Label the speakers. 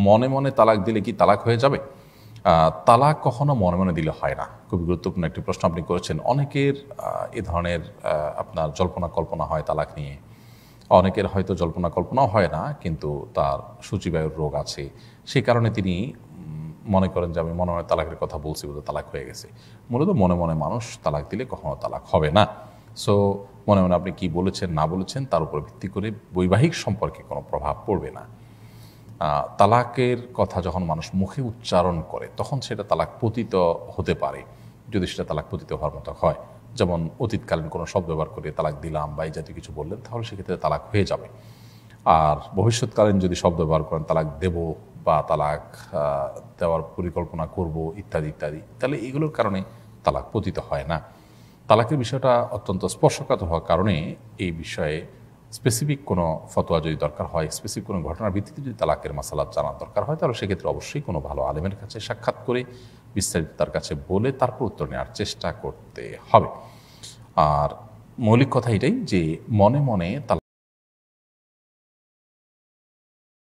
Speaker 1: মনে মনে তালাক দিলে কি তালাক হয়ে যাবে? তালাক কখনো মনে মনে দিলে হয় না। খুবই গুরুত্বপূর্ণ একটি প্রশ্ন আপনি করেছেন। অনেকের এ ধরনের আপনার জল্পনা কল্পনা হয় তালাক নিয়ে। অনেকের হয়তো জল্পনা কল্পনাও হয় না, কিন্তু তার সূচিবায়ুর রোগ আছে, সেই কারণে তিনি মনে করেন যে আমি মনে মনে তালাকের কথা বলছি বলে তালাক হয়ে গেছে। মূলত মনে মনে মানুষ তালাক দিলে কখনো তালাক হবে না। সো মনে মনে আপনি কি বলেছেন না বলেছেন তার উপর ভিত্তি করে বৈবাহিক সম্পর্কে কোনো প্রভাব পড়বে না। তালাকের কথা যখন মানুষ মুখে উচ্চারণ করে তখন সেটা তালাক পতিত হতে পারে, যদি সেটা তালাক পতিত হওয়ার মতো হয়। যেমন অতীতকালীন কোনো শব্দ ব্যবহার করে তালাক দিলাম বা এই জাতীয় কিছু বললেন, তাহলে সেক্ষেত্রে তালাক হয়ে যাবে। আর ভবিষ্যৎকালীন যদি শব্দ ব্যবহার করেন তালাক দেব বা তালাক দেওয়ার পরিকল্পনা করব ইত্যাদি ইত্যাদি, তাহলে এগুলোর কারণে তালাক পতিত হয় না। তালাকের বিষয়টা অত্যন্ত স্পর্শকাতর হওয়ার কারণে এই বিষয়ে স্পেসিফিক কোনো ফতোয়া যদি দরকার হয়, স্পেসিফিক কোনো ঘটনার ভিত্তিতে যদি তালাকের মাসালাত জানার দরকার হয়, তাহলে সেক্ষেত্রে অবশ্যই কোনো ভালো আলেমের কাছে সাক্ষাৎ করে বিস্তারিত তার কাছে বলে তারপর উত্তর নেওয়ার চেষ্টা করতে হবে। আর মৌলিক কথা এটাই যে মনে মনে